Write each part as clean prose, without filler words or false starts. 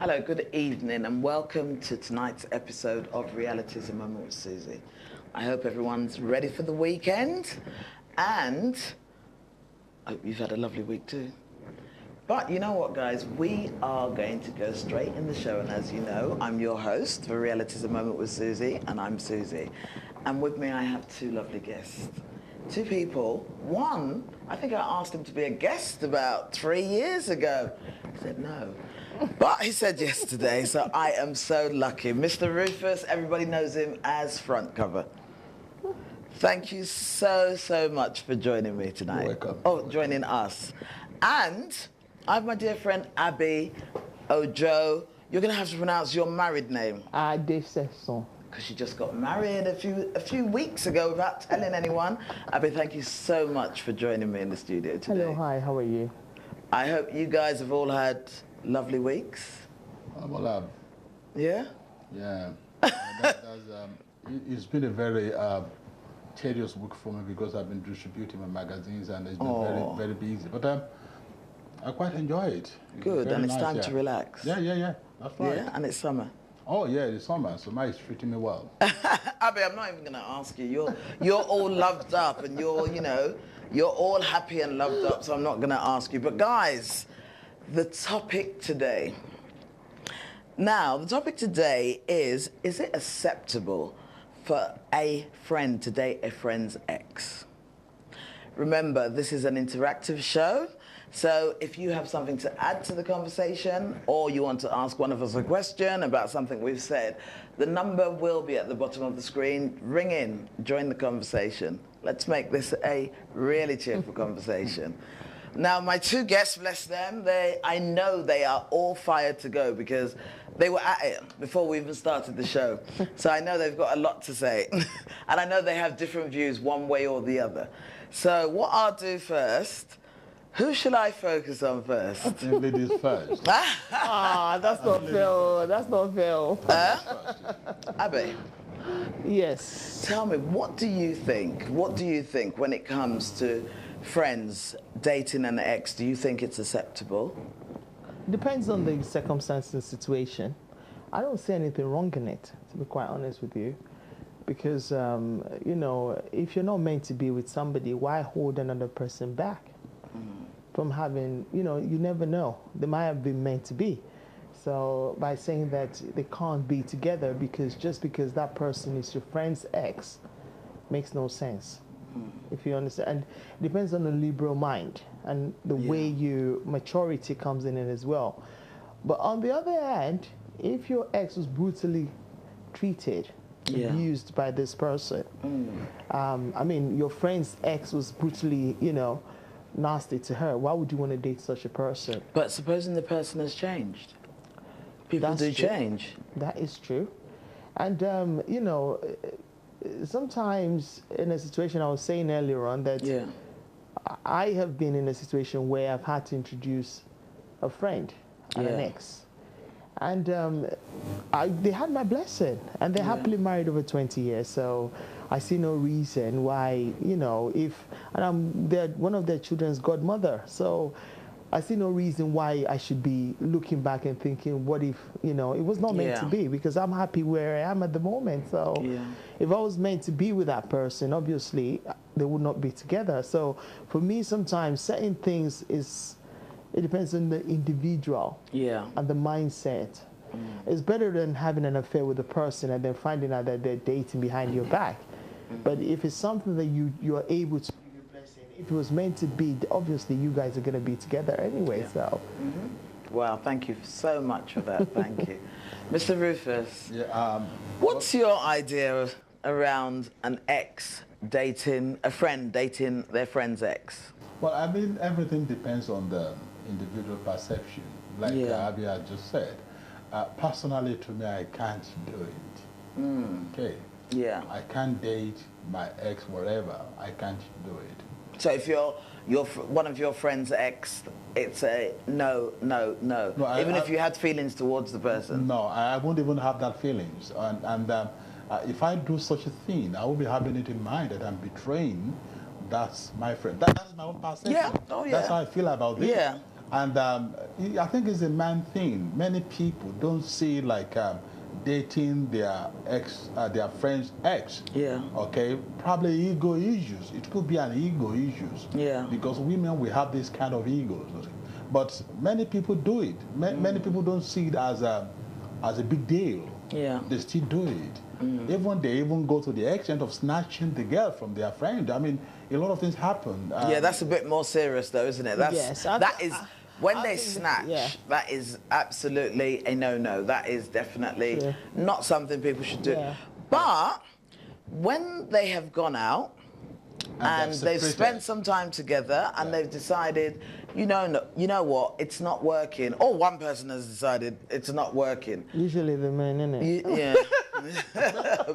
Hello, good evening, and welcome to tonight's episode of Reality's a Moment with Susie. I hope everyone's ready for the weekend, and I hope you've had a lovely week too. But you know what, guys? We are going to go straight in the show, and as you know, I'm your host for Reality's a Moment with Susie, and I'm Susie. And with me, I have two lovely guests. Two people. One, I think I asked him to be a guest about 3 years ago. He said no. But he said yes today, so I am so lucky. Mr. Rufus, everybody knows him as Front Cover. Thank you so much for joining me tonight. You're welcome. Oh, joining us. And I have my dear friend Abby Ojo. You're going to have to pronounce your married name. Adesesson. Because she just got married a few weeks ago without telling anyone. Abby, thank you so much for joining me in the studio today. Hello, hi, how are you? I hope you guys have all had lovely weeks. Well, Yeah? yeah. It's been a very tedious week for me because I've been distributing my magazines and it's been very busy. But I quite enjoy it. Good, and it's nice, time to relax. Yeah. That's right. Yeah, and it's summer. Oh yeah, it's summer, so is treating me well. Abby, I'm not even going to ask you. You're all loved up, and you're all happy and loved up. So I'm not going to ask you. But guys, the topic today. Now, the topic today is it acceptable for a friend to date a friend's ex? Remember, this is an interactive show. So if you have something to add to the conversation or you want to ask one of us a question about something we've said, the number will be at the bottom of the screen. Ring in, join the conversation. Let's make this a really cheerful conversation. Now, my two guests, bless them, I know they are all fired to go because they were at it before we even started the show. So I know they've got a lot to say. And I know they have different views one way or the other. So what I'll do first, who should I focus on first? I think ladies first. That's not fair. That's not fair. Abby, Yes. tell me, what do you think? What do you think when it comes to friends dating an ex? Do you think it's acceptable? Depends on the circumstance and situation. I don't see anything wrong in it, to be quite honest with you. Because, if you're not meant to be with somebody, why hold another person back from having, you never know. They might have been meant to be. So by saying that they can't be together just because that person is your friend's ex makes no sense. If you understand. And it depends on the liberal mind and the way your maturity comes in it as well. But on the other hand, if your ex was brutally treated, abused by this person, your friend's ex was brutally, nasty to her, why would you want to date such a person? But supposing the person has changed. People do change. That is true. And, sometimes in a situation I was saying earlier on that I have been in a situation where I've had to introduce a friend and an ex. And they had my blessing, and they're happily married over 20 years. So I see no reason why, they're one of their children's godmother. So I see no reason why I should be looking back and thinking, what if, it was not meant to be, because I'm happy where I am at the moment. So if I was meant to be with that person, obviously they would not be together. So for me, sometimes certain things it depends on the individual and the mindset. It's better than having an affair with a person and then finding out that they're dating behind your back. But if it's something that you are able to be your blessing, if it was meant to be, obviously you guys are going to be together anyway. So. Wow, thank you so much for that. Thank you. Mr. Rufus, what's your idea around an ex dating, a friend dating their friend's ex? Well, I mean, everything depends on the individual perception. Like Abby had just said. Personally, to me, I can't do it. Okay. Yeah. I can't date my ex, whatever. I can't do it. So if you're one of your friend's ex, it's a no. Even if you had feelings towards the person. No, I won't even have that feelings. And if I do such a thing, I will be having it in mind that I'm betraying. That's my friend. That's my own perception. Yeah. Oh yeah. That's how I feel about this. Yeah. And I think it's a man thing. Many people don't see like dating their friend's ex. Yeah. Okay. Probably ego issues. It could be an ego issues. Yeah. Because women will have this kind of egos. But many people do it. Many people don't see it as a big deal. Yeah. They still do it. Even they even go to the extent of snatching the girl from their friend. I mean, a lot of things happen. Yeah, that's a bit more serious, though, isn't it? That's, yes, when they snatch. That is absolutely a no-no. That is definitely not something people should do. Yeah. But when they have gone out and they've spent some time together and they've decided, you know what, it's not working, or one person has decided it's not working. Usually the men, isn't it? Yeah.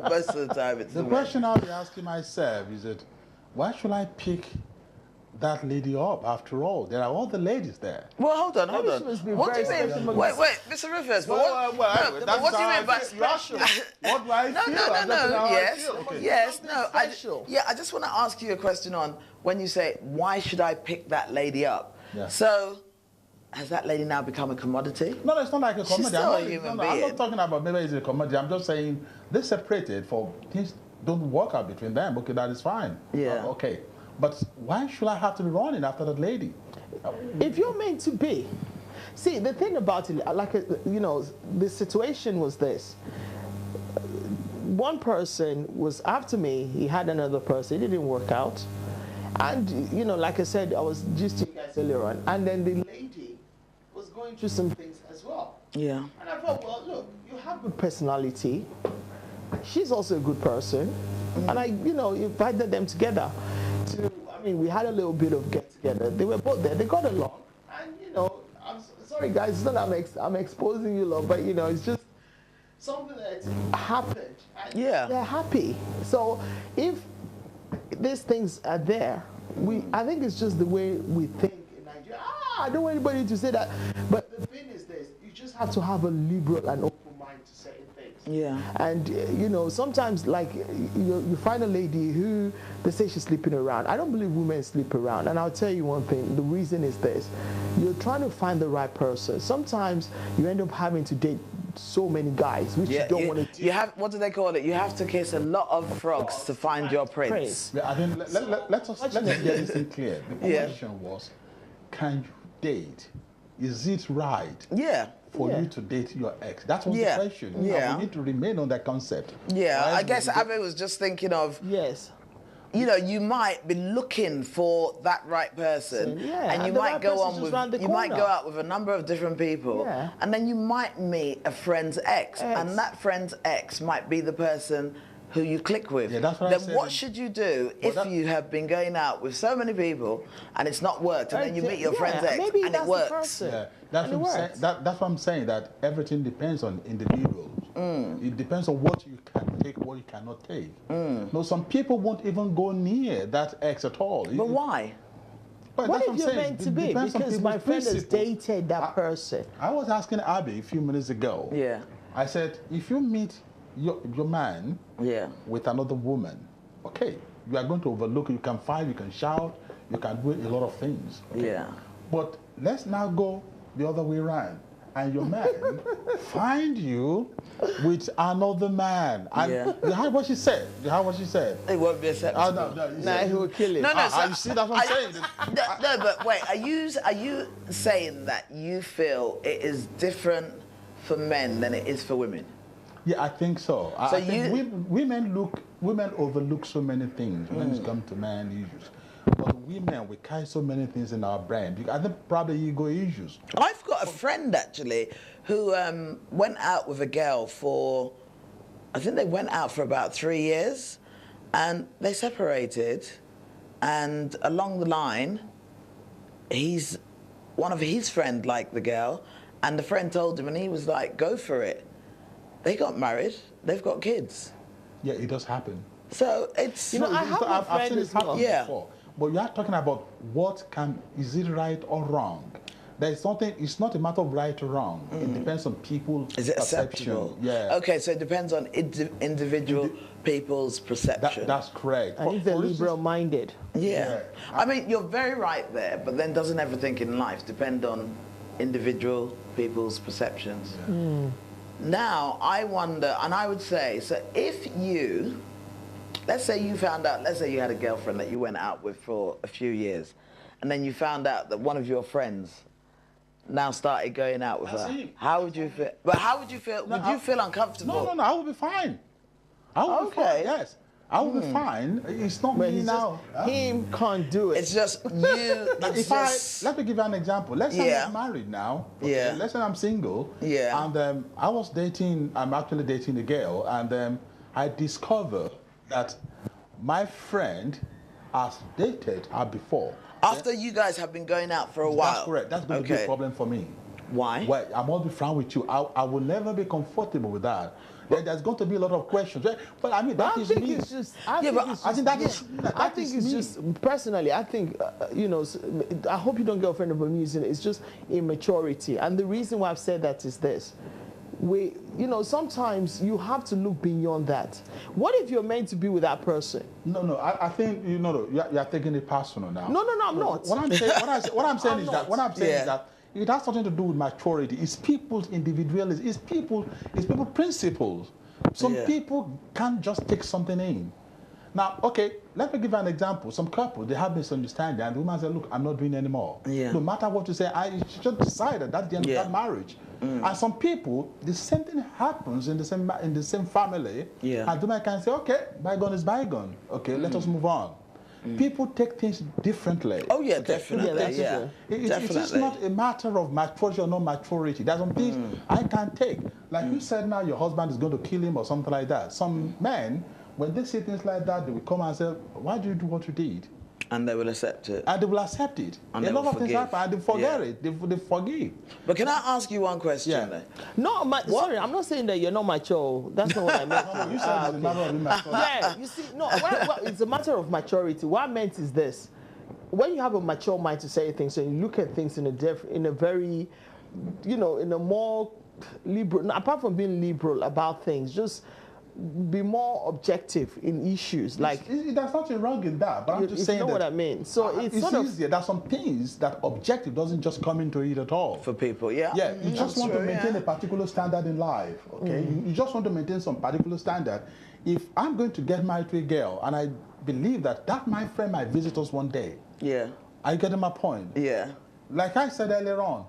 Most of the time it's the question I'll be asking myself is that, why should I pick that lady up? After all, there are all the ladies there. Well, hold on. What do you mean? Wait, Mr. Rufus. What do you mean by special? What do I feel? No. Yes. Okay. Yes. No. I just want to ask you a question on when you say, why should I pick that lady up? Yeah. So, has that lady now become a commodity? No, it's not like a commodity. She's still a human being. I'm not talking about maybe it's a commodity. I'm just saying they separated for things don't work out between them. Okay, that is fine. Yeah. Okay. But why should I have to be running after that lady? If you're meant to be. See, the thing about it, like, the situation was this. One person was after me, he had another person, it didn't work out. And, like I said, I was just to you guys earlier on. And then the lady was going through some things as well. Yeah. And I thought, well, look, you have good personality. She's also a good person. And I, invited them together. We had a little bit of get together. They were both there. They got along. And, I'm sorry, guys. It's not that I'm exposing you, love, but, it's just something that happened. And they're happy. So if these things are there, I think it's just the way we think in Nigeria. I don't want anybody to say that. But the thing is this. You just have to have a liberal and open mind to certain things. Yeah. And, sometimes, like, you find a lady who, they say she's sleeping around. I don't believe women sleep around. And I'll tell you one thing. The reason is this. You're trying to find the right person. Sometimes you end up having to date so many guys, which you don't want to do. You have, what do they call it? You have to kiss a lot of frogs to find your prince. Yeah, I think let us get this thing clear. The question was, can you date? Is it right? Yeah. For you to date your ex? That was the question. Yeah. We need to remain on that concept. Yeah, I guess Abe was just thinking of... Yes. You might be looking for that right person, and you might go on with, you might go out with a number of different people, and then you might meet a friend's ex, and that friend's ex might be the person who you click with. Yeah, that's what then what should you do if you have been going out with so many people and it's not worked, and then you meet your friend's ex and it works? Yeah, that's what I'm saying, that everything depends on individuals. It depends on what you can take, what you cannot take. No, some people won't even go near that ex at all. But why? But what if you're meant to be? Because my friend has dated that person. I was asking Abby a few minutes ago. Yeah. I said, if you meet your man with another woman, okay, you are going to overlook it. You can fight, you can shout, you can do a lot of things. Okay? Yeah. But let's now go the other way around. And your man find you with another man. And you heard what she said. You heard what she said. It won't be acceptable. No, he will kill him. No, you see, that's what I'm saying. No, but wait, are you saying that you feel it is different for men than it is for women? Yeah, I think so. I think women overlook so many things when it comes to man issues. But women, we carry so many things in our brain. I think probably ego issues. I've got a friend actually who went out with a girl for, I think they went out for about 3 years, and they separated. And along the line, one of his friends liked the girl, and the friend told him, and he was like, "Go for it." They got married. They've got kids. Yeah, it does happen. So it's... I've seen it happen before. But you are talking about is it right or wrong? there's something. It's not a matter of right or wrong. It depends on people's Is it perception. acceptable? Yeah. Okay, so it depends on individual people's perception. That's correct. And if they're liberal-minded. Yeah. I mean, you're very right there, but then doesn't everything in life depend on individual people's perceptions? Yeah. Now, I wonder, and I would say, so if you, let's say you found out, let's say you had a girlfriend that you went out with for a few years, and then you found out that one of your friends now started going out with her. How would you feel? But how would you feel? Would you feel uncomfortable? No, I would be fine. I would be fine, yes. I will be fine. It's not me now. Him can't do it. It's just you. Let me give you an example. Let's say I'm married now. Okay? Yeah. Let's say I'm single. Yeah. And I'm actually dating a girl, and I discover that my friend has dated her before. After you guys have been going out for a while? That's correct. That's going to be a problem for me. Why? Well, I must be frank with you. I will never be comfortable with that. There's going to be a lot of questions. But I mean, that is me. I think it's just, personally, I think, I hope you don't get offended by me using it. It's just immaturity. And the reason why I've said that is this. Sometimes you have to look beyond that. What if you're meant to be with that person? No, I think, you're taking it personal now. No, I'm not. What I'm saying is that it has something to do with maturity. It's people's individuality. It's people principles. Some people can't just take something in. Now, okay, let me give you an example. Some couple, they have misunderstanding, and the woman said, look, I'm not doing it anymore. Yeah. No matter what you say, I just decided that's the end of that marriage. And some people, the same thing happens in the same family. Yeah. And the man can say, okay, bygone is bygone. Okay, let us move on. People take things differently. Oh yeah, definitely. It's just not a matter of maturity or not maturity. There's some things I can't take. Like you said now, your husband is going to kill him or something like that. Some men, when they see things like that, they will come and say, why do you do what you did? And they will accept it. And they will accept it. And a lot of things happen, and they forget it. They forgive. But can I ask you one question? Yeah. No, sorry, I'm not saying that you're not mature. That's not what I meant. You said it's a matter of maturity. Yeah, you see, no, it's a matter of maturity. What I meant is this. When you have a mature mind to say things, and you look at things in a very, in a more liberal, apart from being liberal about things, just be more objective in issues. Like there's nothing wrong in that, but I'm just saying you know what I mean. So it's sort easier. There's some things that objective doesn't just come into it at all. For people, yeah. Yeah, you just want to maintain a particular standard in life, okay? You just want to maintain some particular standard. If I'm going to get married to a girl, and I believe that my friend might visit us one day. Yeah. Are you getting my point? Yeah. Like I said earlier on,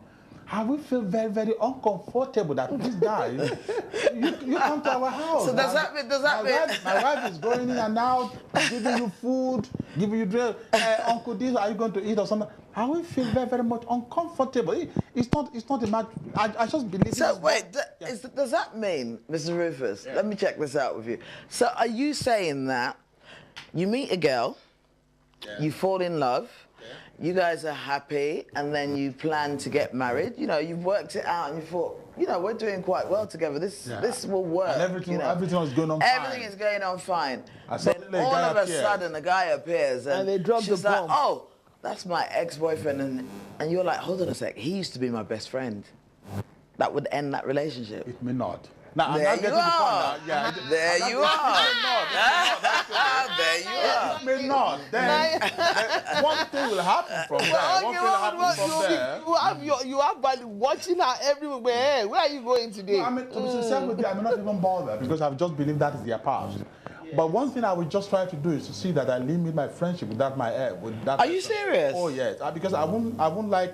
I will feel very, very uncomfortable that this guy, you come to our house. So does that mean? My wife is going in and out, giving you food, giving you drink. Uncle, this, are you going to eat or something? I will feel very, very much uncomfortable. It's not a matter. I just believe. So wait, does that mean, Mr. Rufus? Yeah. Let me check this out with you. So are you saying that you meet a girl, you fall in love? You guys are happy, and then you plan to get married. You've worked it out, and you thought, we're doing quite well together. This will work. And everything was going on fine. Everything is going on fine. Then all of a sudden, a guy appears, and they drop the bomb. Like, oh, that's my ex-boyfriend, and you're like, hold on a sec, he used to be my best friend. That would end that relationship. It may not. Now, there you are. There you are. There you are. It may not. Then one thing will happen from there. One thing will happen from there. You have been watching her everywhere. Where are you going today? No, to be sincere with you, I'm not even bothered because I've just believed that is their past. But one thing I would just try to do is to see that I limit my friendship with that Are you serious? Oh yes, because I won't like.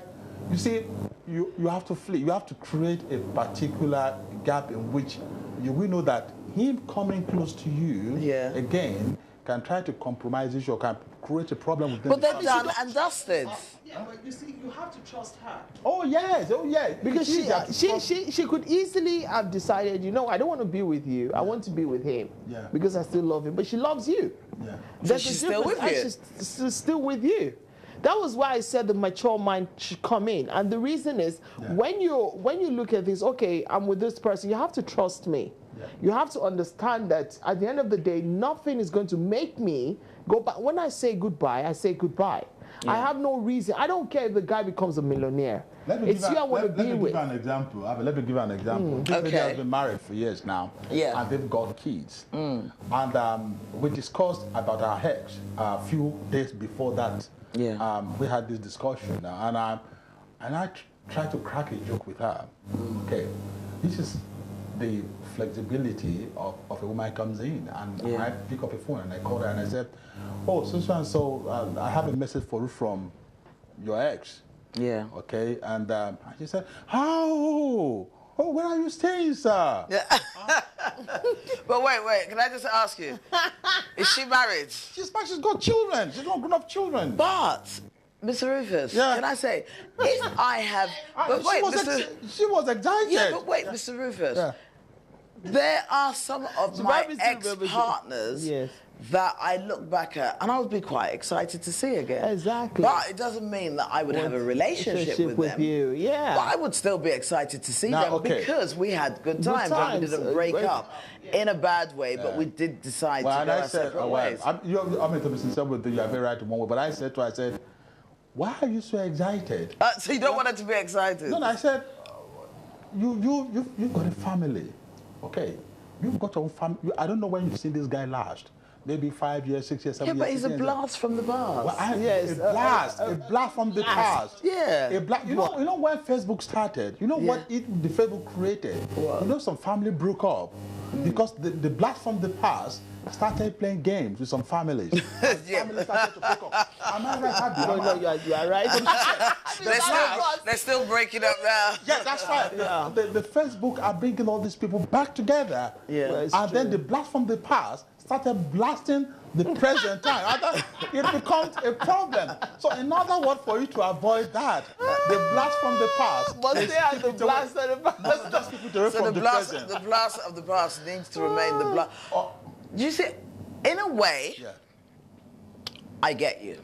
You see, you have to flee. You have to create a particular gap in which you will know that him coming close to you again can try to compromise you or can create a problem with them. But they're done and dusted. Yeah, but you see, you have to trust her. Oh yes, because she could easily have decided, I don't want to be with you. I want to be with him. Yeah. Because I still love him. But she loves you. Yeah. So she's still with you. She's still with you. That was why I said the mature mind should come in. And the reason is, when you look at this, okay, I'm with this person, you have to trust me. Yeah. You have to understand that at the end of the day, nothing is going to make me go back. When I say goodbye, I say goodbye. Yeah. I have no reason. I don't care if the guy becomes a millionaire. It's you I want to be with. Let me give you an example. This lady has been married for years now, and they've got kids. And we discussed about our ex a few days before that. We had this discussion, and I tried to crack a joke with her. Okay, this is the flexibility of a woman comes in, and I pick up a phone and I call her and I said, "Oh, so and so, I have a message for you from your ex." Yeah. Okay, and she said, "How? Oh, where are you staying, sir?" Yeah. But wait, can I just ask you, is she married? She's got children. She's got grown-up children. But, Mr. Rufus, can I say, if I have... But wait, she was excited. Yeah, but wait, Mr. Rufus, there are some of my ex-partners that I look back at and I would be quite excited to see again. Exactly. But it doesn't mean that I would have a relationship with them. You. Yeah. But I would still be excited to see them because we had good times and we didn't break up in a bad way, but we did decide to go our separate ways. I'm going to be sincere with you, you're very right in one way, but I said to her, I said, "Why are you so excited?" So you don't want her to be excited? No, I said, you've got a family, okay? You've got your own family. I don't know when you've seen this guy last. Maybe 5 years, 6 years, 7 years. Yeah, but he's a blast from the past. Well, a blast from the past. Yeah. You know when Facebook started? You know what the Facebook created? What? You know some family broke up because the blast from the past started playing games with some families. Families started to break up. Am I right? No, you are right. They're still breaking up now. Yeah, that's right. Yeah. The Facebook are bringing all these people back together. Yeah. And then the blast from the past started blasting the present time. It becomes a problem. So in other words, for you to avoid that, the blast from the past. But they are the blast of the past. So the blast of the past needs to remain the blast. You see, in a way, I get you.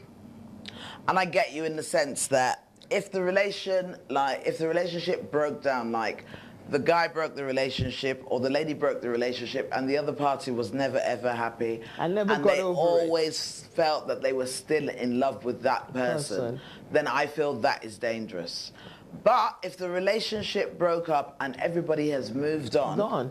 And I get you in the sense that if the relationship broke down, like the guy broke the relationship or the lady broke the relationship and the other party was never ever happy and they always felt that they were still in love with that person, then I feel that is dangerous. But if the relationship broke up and everybody has moved on,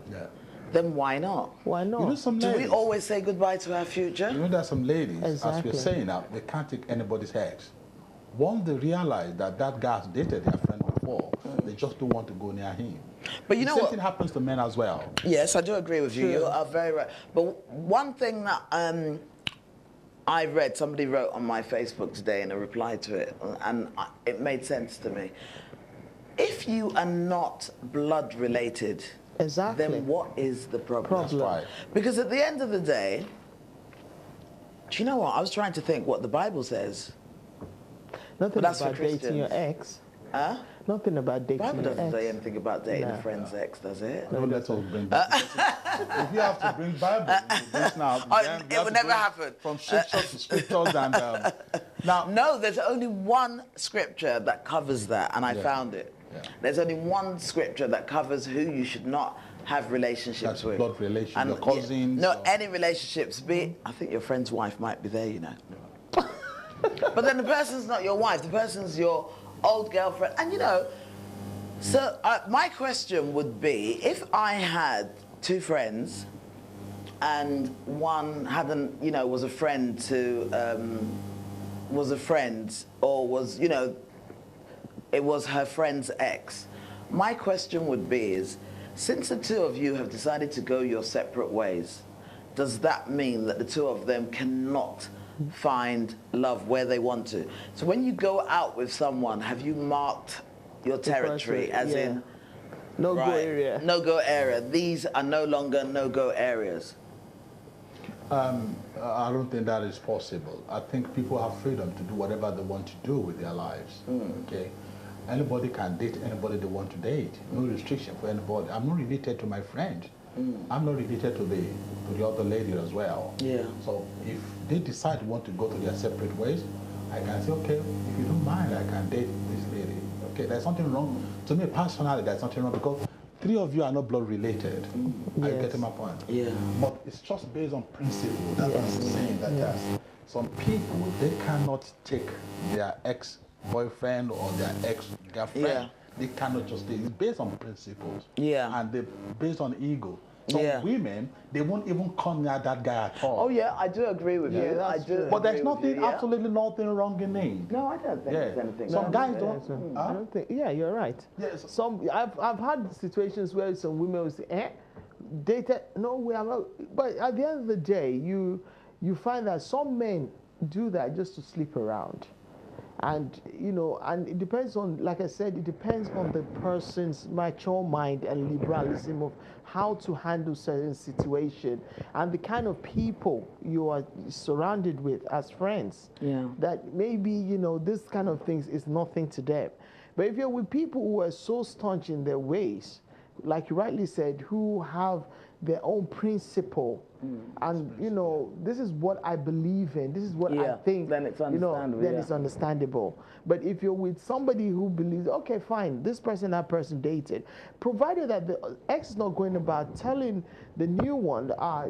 then why not? Why not? You know, some ladies, do we always say goodbye to our future? You know, there are some ladies, as we're saying now, they can't take anybody's ex. Once they realize that guy has dated their friend before, they just don't want to go near him. But you know what? The same thing happens to men as well. Yes, I do agree with you. You are very right. But one thing that I read, somebody wrote on my Facebook today in a reply to it, and it made sense to me. If you are not blood related, then what is the problem? That's right. Because at the end of the day, do you know what? I was trying to think what the Bible says. Nothing about dating your ex. Huh? Nothing about dating your ex. The Bible doesn't say anything about dating a friend's ex, does it? No, let's all bring Bible. If you have to bring Bible this now, it would never happen. From scriptures to scriptures and now. No, there's only one scripture that covers that, and I found it. Yeah. There's only one scripture that covers who you should not have relationships with. Blood relations, your cousins. Any relationships. I think your friend's wife might be there, you know. But then the person's not your wife. The person's your old girlfriend. And you know, so my question would be, if I had two friends and one hadn't, you know, was a friend or was, you know, it was her friend's ex. My question would be since the two of you have decided to go your separate ways, does that mean that the two of them cannot find love where they want to? So when you go out with someone, have you marked your territory as in no-go area? No-go area. These are no longer no-go areas. I don't think that is possible. I think people have freedom to do whatever they want to do with their lives. Okay, anybody can date anybody they want to date. No restriction for anybody. I'm not related to my friend. I'm not related to the other lady as well. Yeah. So if they decide to want to go to their separate ways, I can say, okay, if you don't mind, I can date this lady. Okay, there's something wrong. To me personally, there's something wrong because three of you are not blood related. Are you getting my point? Yeah. But it's just based on principle. That's what I'm saying. That some people, they cannot take their ex boyfriend or their ex-girlfriend, they cannot just stay. It's based on principles. Yeah. And they're based on ego. Some women, they won't even come near that guy at all. Oh yeah, I do agree with you. I do. But there's nothing, absolutely nothing wrong in it. No, I don't think there's anything. Some guys don't. I don't think. Yeah, you're right. Yes. I've had situations where some women will say, dated. No, we are not. But at the end of the day, you find that some men do that just to sleep around. And, you know, and it depends on, like I said, it depends on the person's mature mind and liberalism of how to handle certain situation and the kind of people you are surrounded with as friends. Yeah. That maybe, you know, this kind of things is nothing to them. But if you're with people who are so staunch in their ways, like you rightly said, who have their own principle, and you know, this is what I believe in, this is what I think, then it's understandable. Then it's understandable. But if you're with somebody who believes, okay, fine, this person, that person dated, provided that the ex is not going about telling the new one,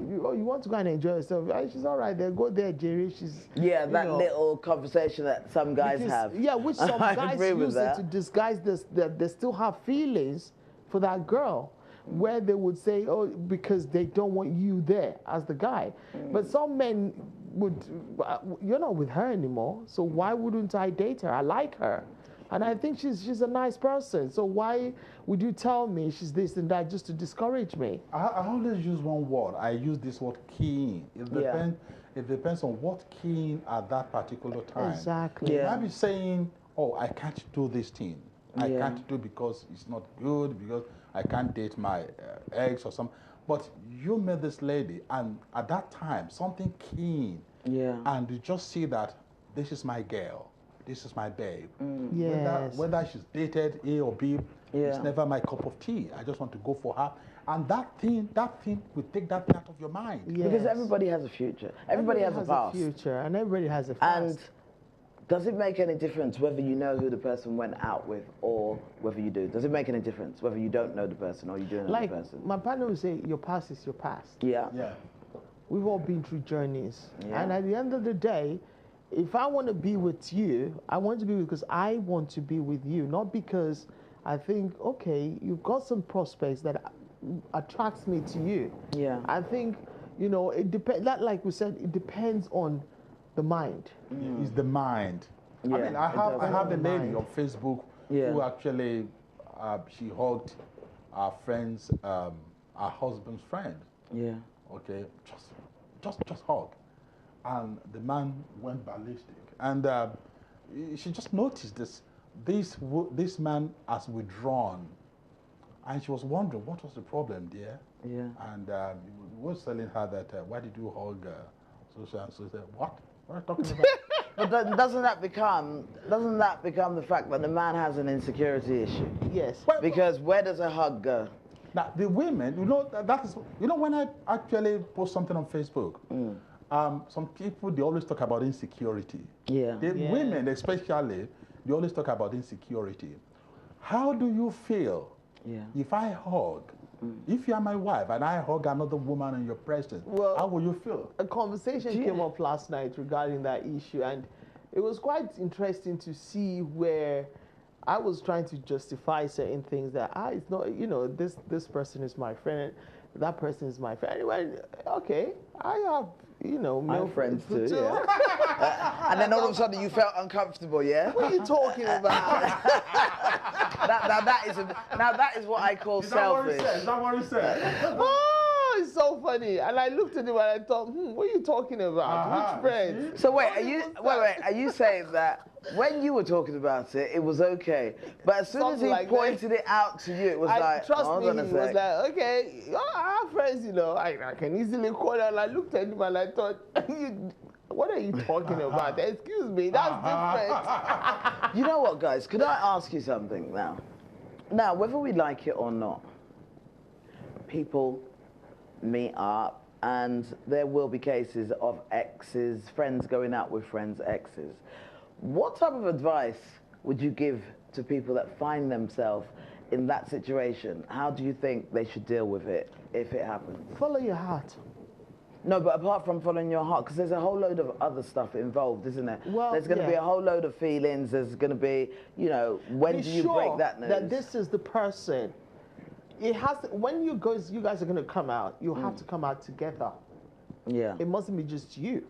you want to go and enjoy yourself, she's all right there, go there, Jerry, she's... that little conversation that some guys have. Yeah, which some guys use it to disguise this, that they still have feelings for that girl, where they would say, oh, because they don't want you there as the guy. But some men would, you're not with her anymore, so why wouldn't I date her? I like her. And I think she's a nice person. So why would you tell me she's this and that just to discourage me? I always use one word. I use this word keen. It depends on what keen at that particular time. Exactly. You might be saying, oh, I can't do this thing. I can't do because it's not good, because I can't date my ex or something. But you met this lady, and at that time, something keen. Yeah. And you just see that this is my girl, this is my babe. Yes. Whether she's dated A or B, it's never my cup of tea. I just want to go for her. And that thing will take that thing out of your mind. Yes. Because everybody has a future. Everybody has a past. A future, and everybody has a past. And does it make any difference whether you know who the person went out with or whether you do? Does it make any difference whether you don't know the person or you do know the person? My partner would say, your past is your past. Yeah. Yeah. We've all been through journeys. Yeah. And at the end of the day, if I want to be with you, I want to be because I want to be with you, not because I think, okay, you've got some prospects that attracts me to you. Yeah. I think, you know, it depends, like we said, it depends on the mind. It's the mind. Yeah, I mean, I have a lady on Facebook who actually, she hugged our friend's, our husband's friend. Yeah. Okay, just hug. And the man went ballistic. And she just noticed this man has withdrawn. And she was wondering, what was the problem, dear? Yeah. And he was telling her that, why did you hug so and so? She said, what? What are you talking about? But doesn't that become the fact that the man has an insecurity issue? Yes. Because where does a hug go? Now, the women, when I actually post something on Facebook, some people, they always talk about insecurity. Yeah. Women, especially, they always talk about insecurity. How do you feel if I hug? If you are my wife and I hug another woman in your presence, how will you feel? A conversation came up last night regarding that issue, and it was quite interesting to see where I was trying to justify certain things that it's not, you know, this person is my friend, that person is my friend. Anyway, okay, I have, you know, male friends too. Yeah. And then all of a sudden you felt uncomfortable, yeah? What are you talking about? that is what I call selfish. Is that what he said? Oh, it's so funny. And I looked at him and I thought, what are you talking about? Which friend? So wait, are you saying that when you were talking about it, it was okay, but as soon as he pointed it out to you, it was trust me, he was like, okay, our friends, you know, I can easily call her. And I looked at him and I thought, what are you talking about? Excuse me, that's different. You know what, guys? Could I ask you something now? Now, whether we like it or not, people meet up, and there will be cases of exes, friends going out with friends' exes. What type of advice would you give to people that find themselves in that situation? How do you think they should deal with it if it happens? Follow your heart. No, but apart from following your heart, because there's a whole load of other stuff involved, isn't there? Well, there's going to be a whole load of feelings. There's going to be, you know, when do you break that news? That this is the person. It has to, when you guys are going to come out, you have to come out together. Yeah. It mustn't be just you.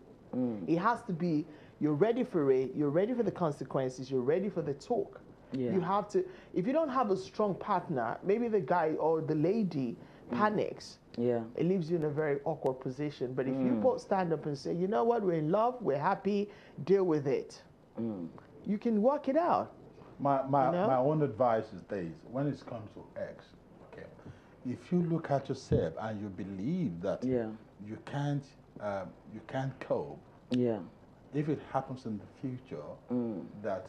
It has to be, you're ready for it, you're ready for the consequences, you're ready for the talk. Yeah. You have to, if you don't have a strong partner, maybe the guy or the lady panics. Yeah. It leaves you in a very awkward position. But if you both stand up and say, you know what, we're in love, we're happy, deal with it. You can work it out. My own advice is this: when it comes to X, okay, if you look at yourself and you believe that you can't cope, if it happens in the future that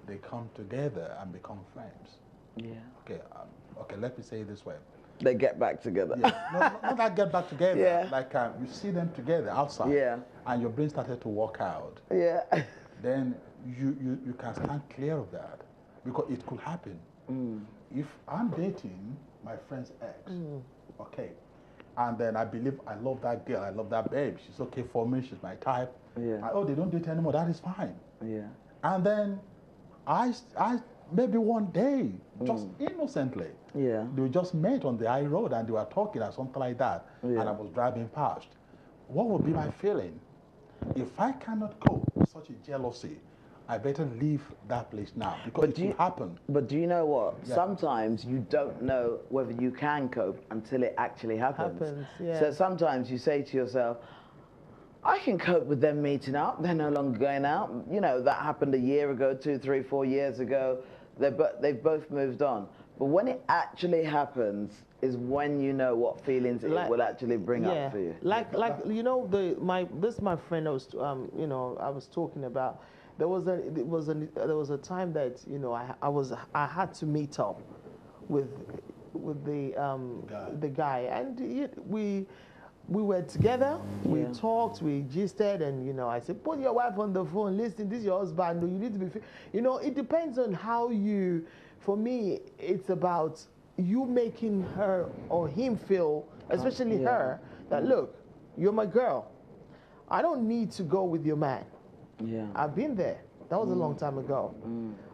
they come together and become friends, okay, let me say it this way. They get back together. Yeah. Not that get back together. Like you see them together outside, and your brain started to work out. Then you can stand clear of that, because it could happen. If I'm dating my friend's ex, okay, and then I believe I love that girl, I love that babe, she's okay for me, she's my type. Oh, they don't date anymore, that is fine. And then I maybe one day, just innocently, they just met on the high road and they were talking or something like that, and I was driving past. What would be my feeling? If I cannot cope with such a jealousy, I better leave that place now, because it will happen. But do you know what? Sometimes you don't know whether you can cope until it actually happens. So sometimes you say to yourself, I can cope with them meeting up. They're no longer going out. You know, that happened a year ago, 2, 3, 4 years ago. They've both moved on. But when it actually happens is when you know what feelings it will actually bring up for you. Like you know, my friend I was you know, I was talking about. There was a time that, you know, I had to meet up with the guy, and we were together, we talked, we gisted, and, you know, I said, put your wife on the phone, listen, this is your husband, you need to be, you know, it depends on how you, for me, it's about you making her or him feel, especially her, that, look, you're my girl. I don't need to go with your man. I've been there. That was a long time ago.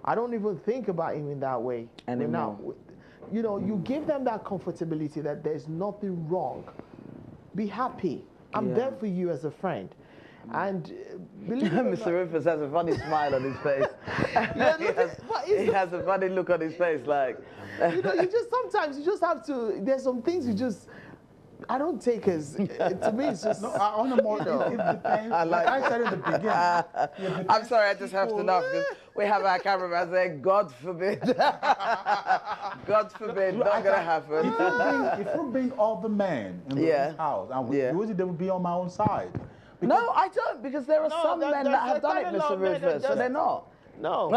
I don't even think about him in that way anymore. You know, you give them that comfortability that there's nothing wrong. Be happy. I'm there for you as a friend. And believe me, Mr. Rufus has a funny smile on his face. He has a funny look on his face, like. You know, sometimes you just have to. There's some things you just. I don't take as, to me it's just... No, on a more, it depends. Like I said in the beginning. I'm sorry, I just have to laugh because we have our cameraman saying, God forbid. God forbid, not going to happen. If you bring all the men in the house, and usually they will be on my own side. No, I don't, because there are some men that have done it, Mr. Rufus, so they're not. No.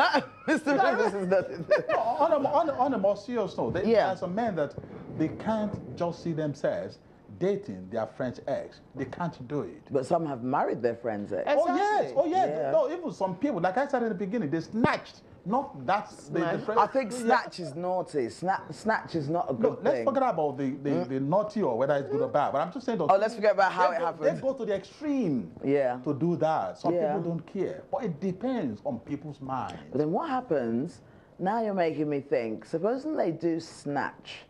Mr. Rufus is nothing. On a more serious note, there's some men that they can't just see themselves dating their friend's ex. They can't do it. But some have married their friend's ex. Exactly. Oh yes. No, even some people, like I said in the beginning, they snatched. Not that's the friend. I think snatch is naughty. Snatch is not a good thing. Let's forget about the naughty or whether it's good or bad. But I'm just saying. Let's forget about how it happens. They go to the extreme. To do that. Some people don't care, but it depends on people's minds. But then what happens? Now you're making me think. Supposing they do snatch.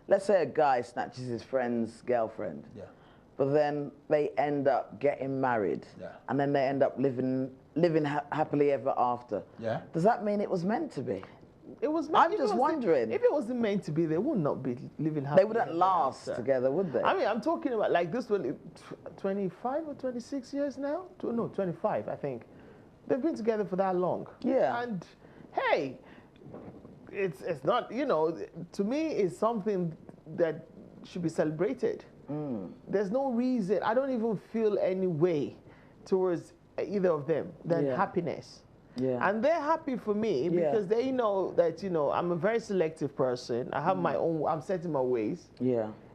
Let's say a guy snatches his friend's girlfriend. But then they end up getting married. And then they end up living happily ever after. Does that mean it was meant to be? It was. I'm just wondering. If it wasn't meant to be, they would not be living happily. They wouldn't last together, would they? I mean, I'm talking about like this one, 25 or 26 years now? No, 25, I think. They've been together for that long. And hey, it's not, you know, to me, it's something that should be celebrated. There's no reason, I don't even feel any way towards either of them than happiness. And they're happy for me because they know that, you know, I'm a very selective person. I have my own, I'm setting my ways.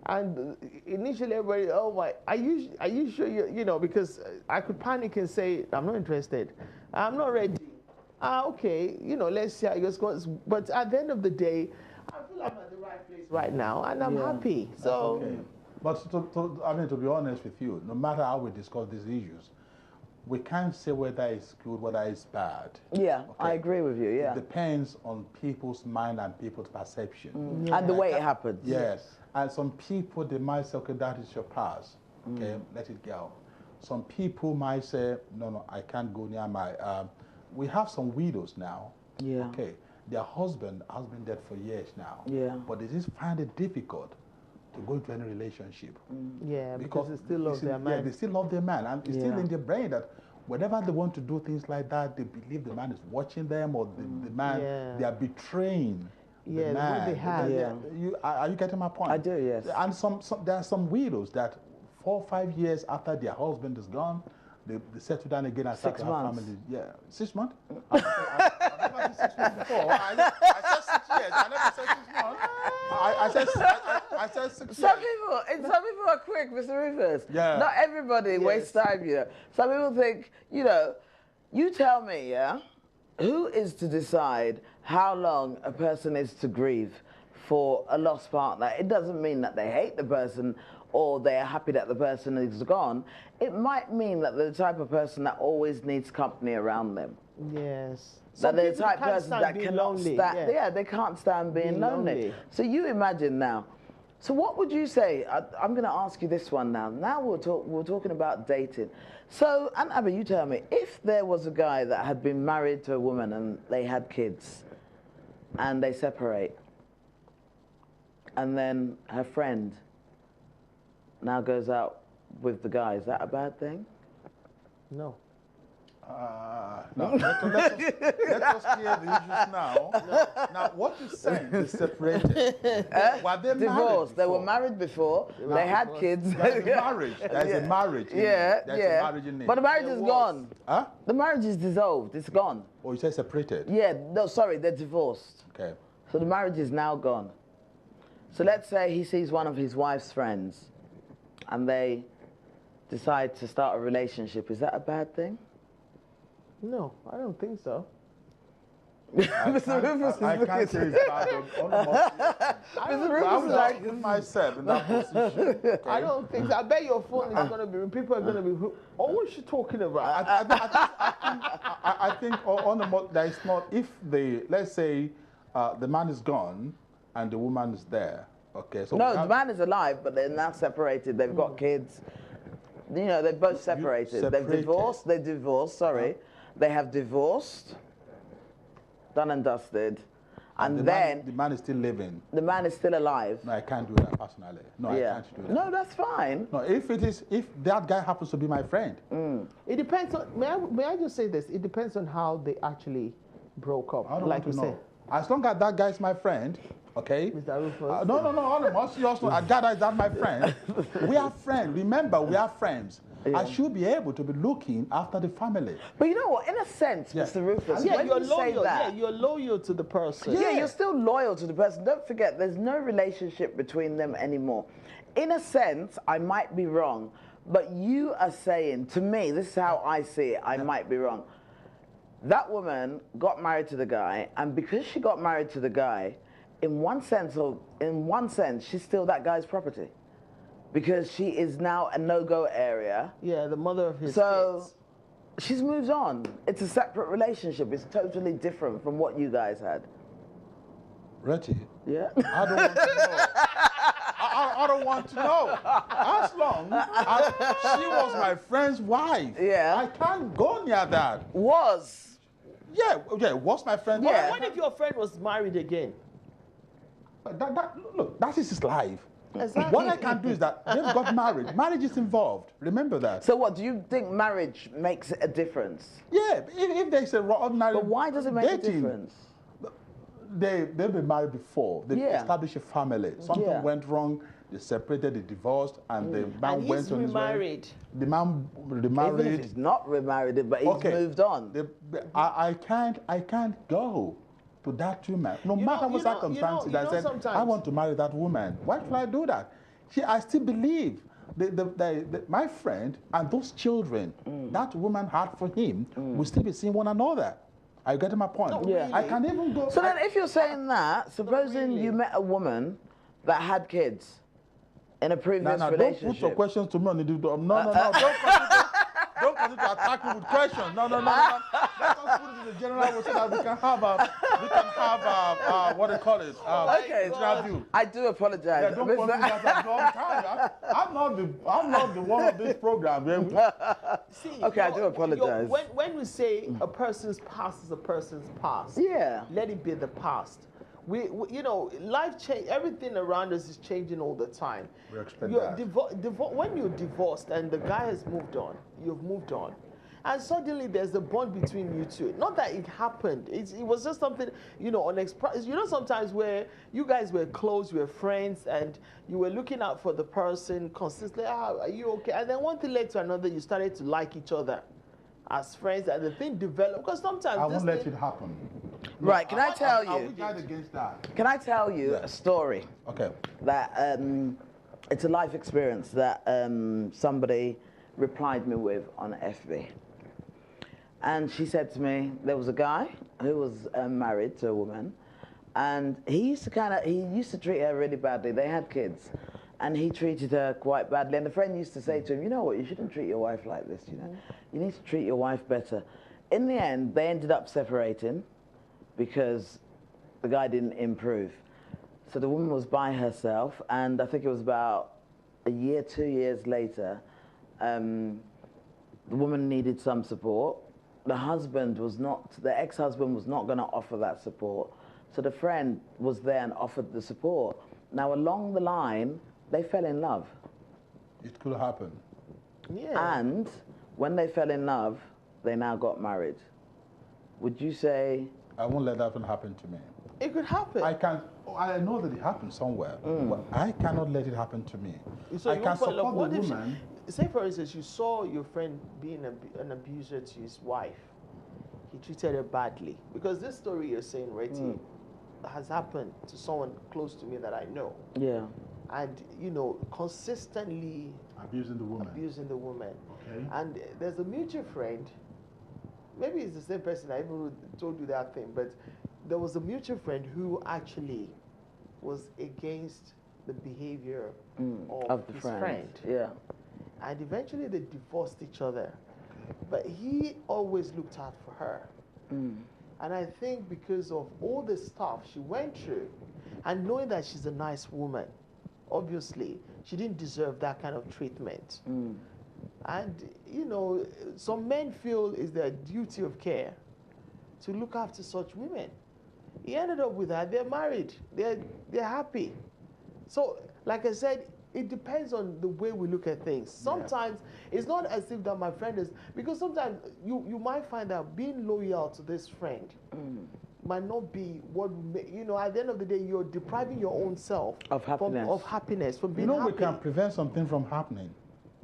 And initially everybody, oh my, are you sure you know, because I could panic and say, I'm not interested. I'm not ready. Okay, you know, let's see how it goes. But at the end of the day, I feel I'm at the right place right now, and I'm happy. So, But to be honest with you, no matter how we discuss these issues, we can't say whether it's good, whether it's bad. Yeah, okay. I agree with you, yeah. It depends on people's mind and people's perception. Yeah. And the way it happens. Yes. And some people, they might say, okay, that is your past. Okay, let it go. Some people might say, no, I can't go near my... we have some widows now. Yeah. Okay, their husband has been dead for years now. Yeah. But they just find it difficult to go into any relationship. Yeah, because they still love their man. Yeah, they still love their man. And it's still in their brain that whenever they want to do things like that, they believe the man is watching them, or the man, they are betraying the man. What they have. Are you getting my point? I do, yes. And there are some widows that 4 or 5 years after their husband is gone, they settle down again and start to have family. Yeah, 6 months? I never said 6 months before. I said 6 years. I never said 6 months. I said 6 years. Some people are quick, Mr. Rufus. Yeah. Not everybody wastes time, you know. Some people think, you know, you tell me, yeah, who is to decide how long a person is to grieve for a lost partner? It doesn't mean that they hate the person or they're happy that the person is gone. It might mean that they're the type of person that always needs company around them. Yes. That they're the type of person that cannot stand. Yeah, they can't stand being lonely. So you imagine now. So what would you say? I'm going to ask you this one now. Now we're talking about dating. So, Aunt Abby, you tell me, if there was a guy that had been married to a woman and they had kids, and they separate, and then her friend now goes out with the guy, is that a bad thing? No. No, let us clear the issues now. No. Now, what you're saying is separated. Were they divorced? They were married before. They had kids. There's a marriage. There's a marriage. There's a marriage in it. But the marriage is gone. Huh? The marriage is dissolved. It's gone. Oh, you say separated? Yeah. No, sorry, they're divorced. Okay. So the marriage is now gone. So let's say he sees one of his wife's friends, and they decide to start a relationship. Is that a bad thing? No, I don't think so. I can't say it's bad. Mr. Rufus is like myself in that position. Okay. I don't think so. I bet your phone is going to be, people are going to be, oh, what's she talking about? I think on the there is not, if let's say the man is gone and the woman is there, okay. So no, the man is alive, but they're now separated. They've got kids. You know, they're both separated. They've divorced, sorry. They have divorced, done and dusted, and then... the man is still living. The man is still alive. No, I can't do that personally. No, I can't do that. No, that's fine. No, if that guy happens to be my friend. It depends on, may I just say this? It depends on how they actually broke up, I don't like you said. As long as that guy is my friend, okay? Mr. Rufus. No, I gather is that my friend. We are friends. Remember, we are friends. Yeah. I should be able to be looking after the family. But you know what? In a sense, Mr. Rufus, when you're you loyal, say that... Yeah, you're loyal to the person. Yeah, you're still loyal to the person. Don't forget, there's no relationship between them anymore. In a sense, I might be wrong, but you are saying, to me, this is how I see it, I might be wrong. That woman got married to the guy, and because she got married to the guy, in one sense, she's still that guy's property. Because she is now a no-go area. Yeah, the mother of his kids. She's moved on. It's a separate relationship. It's totally different from what you guys had. Reggie? Yeah? I don't want to know. I don't want to know. As long as she was my friend's wife, I can't go near that. Yeah, was my friend. Yeah. What if your friend was married again? Look, that is his life. Exactly. What I can do is that they've got married. Marriage is involved. Remember that. So what, do you think marriage makes a difference? Yeah, if there's an ordinary But why does it make dating, a difference? They've been married before. They established a family. Something went wrong. They separated, they divorced, and the man went on his way. The man remarried. Even if he's not remarried, but he's moved on. I can't go to that woman. No matter what circumstances, I said, I want to marry that woman. Why should I do that? I still believe my friend and those children that woman had for him will still be seeing one another. Are you getting my point? Really. I can even go. So then if you're saying that, supposing you met a woman that had kids, In a previous relationship. Don't put your questions to me on the no. Don't continue to attack me with questions. No. Let us put it in the general way so that we can have what they call it. Okay, I do apologize. Yeah, don't put me that long time. I'm not the one of this program. See, okay, I do apologize. When we say a person's past is a person's past, let it be the past. We life change. Everything around us is changing all the time. We expect that. When you're divorced and the guy has moved on, you've moved on, and suddenly there's a bond between you two. Not that it happened. It was just something, unexpressed. Sometimes where you guys were close, you were friends, and you were looking out for the person consistently. Are you okay? And then one thing led to another. You started to like each other as friends, and the thing developed. Because sometimes I won't let it happen. Right, can I tell you? I would guide against that. Can I tell you a story? Okay. That it's a life experience that somebody replied me with on FB. And she said to me, there was a guy who was married to a woman, and he used to treat her really badly. They had kids, and he treated her quite badly. And the friend used to say to him, you know what, you shouldn't treat your wife like this, You need to treat your wife better. In the end, they ended up separating because the guy didn't improve. So the woman was by herself, and I think it was about a year, 2 years later, the woman needed some support. The ex-husband was not going to offer that support. So the friend was there and offered the support. Now along the line, they fell in love. It could happen. Yeah. And when they fell in love, they now got married. Would you say? I won't let that happen to me. It could happen. I know that it happened somewhere, but I cannot let it happen to me. So I can support the woman. Say, for instance, you saw your friend being an abuser to his wife. He treated her badly. Because this story you're saying, Reti, has happened to someone close to me that I know. Yeah. And, consistently abusing the woman. Okay. And there's a mutual friend. Maybe it's the same person I even told you that thing, but there was a mutual friend who actually was against the behavior of his friend. Yeah. And eventually they divorced each other. But he always looked out for her. And I think because of all the stuff she went through, and knowing that she's a nice woman, obviously she didn't deserve that kind of treatment. And, some men feel it's their duty of care to look after such women. He ended up with her. They're married. They're happy. So, like I said, it depends on the way we look at things. Sometimes it's not as if that my friend is, because sometimes you might find that being loyal to this friend might not be what, at the end of the day, you're depriving your own self of happiness. From being happy. We can prevent something from happening.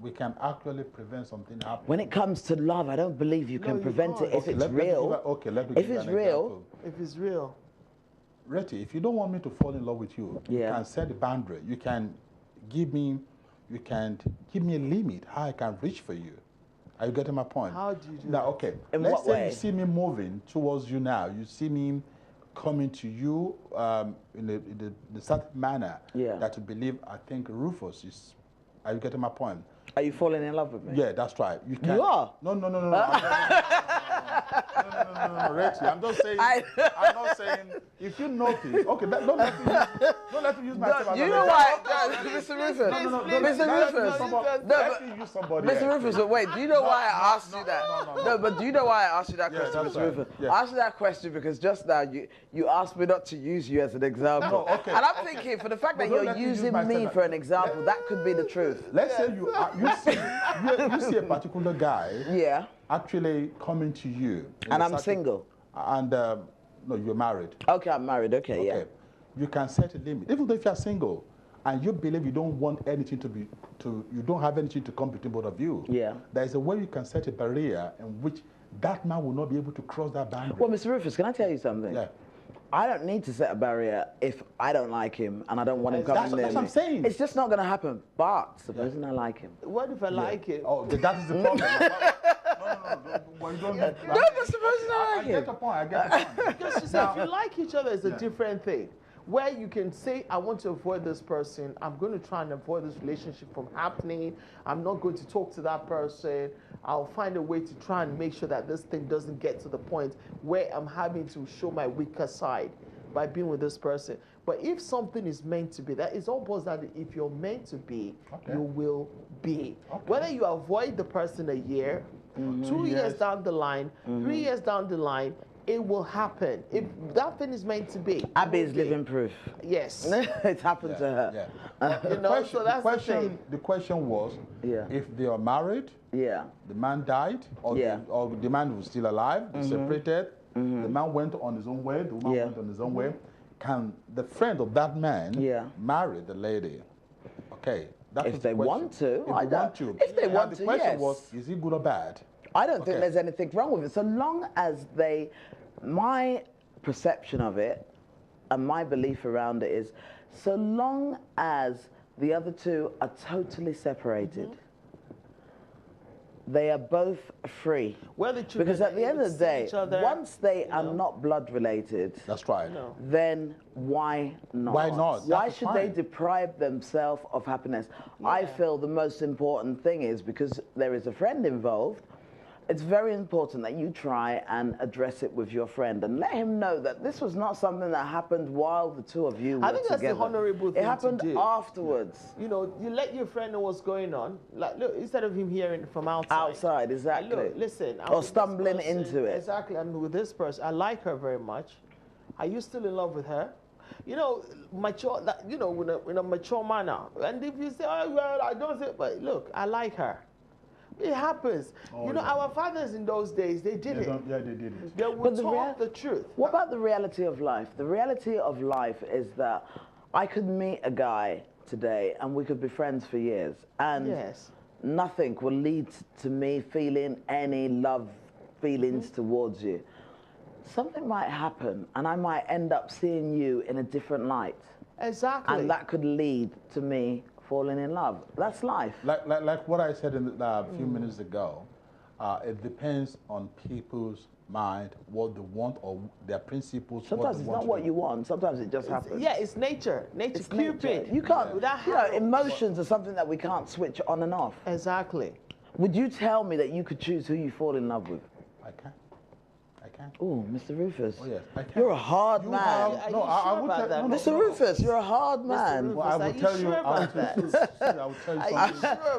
We can actually prevent something happening. When it comes to love, I don't believe you can prevent it if it's real. If it's real. If it's real. Reti, if you don't want me to fall in love with you, you can set a boundary. You can give me a limit how I can reach for you. Are you getting my point? How do you do now, that? okay. In Let's what say way? you see me moving towards you now. You see me coming to you in the certain manner that you believe, I think Rufus is. Are you getting my point? Are you falling in love with me? Yeah, that's right. You can. You are? No. No, Reti, I'm just saying. I'm not saying. If you notice, okay, don't let me use myself as you know why, Mr. Rufus? Mr. Rufus, wait, do you know why I asked you that? No, but do you know why I asked you that question, Mr. Rufus? I asked you that question because just now you asked me not to use you as an example. No, okay. And I'm thinking, for the fact that you're using me for an example, that could be the truth. Let's say you see a particular guy actually coming to you. And I'm single. And no, you're married. Okay, I'm married. Okay, yeah. You can set a limit. Even though if you're single and you believe you don't want anything you don't have anything to come between both of you. Yeah. There is a way you can set a barrier in which that man will not be able to cross that boundary. Well, Mr. Rufus, can I tell you something? Yeah. I don't need to set a barrier if I don't like him and I don't want him coming near me. That's what I'm saying. It's just not going to happen. But supposing I like him. What if I like him? Oh, that is the problem. No, but supposing I like him. I get the point. Because you see, if you like each other, it's a different thing. where you can say, I want to avoid this person. I'm going to try and avoid this relationship from happening. I'm not going to talk to that person. I'll find a way to try and make sure that this thing doesn't get to the point where I'm having to show my weaker side by being with this person. But if something is meant to be, that is all boils down to if you're meant to be, you will be. Whether you avoid the person a year, 2 years down the line, 3 years down the line, it will happen. If that thing is meant to be. Abby is living proof. Yes. It happened to her. The question was, if they are married, the man died, or the man was still alive, they separated, the man went on his own way, the woman went on his own way, can the friend of that man marry the lady? Okay. If they want to. If they want to, the question was, is it good or bad? I don't think there's anything wrong with it. So long as my perception of it and my belief around it is, so long as the other two are totally separated, they are both free. Because at the end of the day, once they are not blood related, that's right. Then why not? Why not? Why should they deprive themselves of happiness? I feel the most important thing is, because there is a friend involved, it's very important that you try and address it with your friend and let him know that this was not something that happened while the two of you were together. I think that's the honorable thing to do. It happened afterwards. You know, you let your friend know what's going on. Like, look, instead of him hearing it from outside. Outside, exactly. Look, listen. Or stumbling into it. Exactly. I'm with this person. I like her very much. Are you still in love with her? You know, mature. You know, in a mature manner. And if you say, oh well, I don't say, but look, I like her. It happens. You know, our fathers in those days, they did it. Yeah, they did it. They would talk the truth. What about the reality of life? The reality of life is that I could meet a guy today and we could be friends for years. And nothing will lead to me feeling any love feelings towards you. Something might happen and I might end up seeing you in a different light. Exactly. And that could lead to me falling in love. That's life. Like what I said a few minutes ago, it depends on people's mind, what they want, or their principles. Sometimes it's not what you want. Sometimes it just happens. Yeah, it's nature. It's Cupid. Nature. You can't. You know, emotions are something that we can't switch on and off. Exactly. Would you tell me that you could choose who you fall in love with? I can. Oh, Mr. Rufus. Oh, yes, I can. You're a hard man. No, I would tell you. Mr. Rufus, you're a hard man. Well, I will tell you. I will tell you something.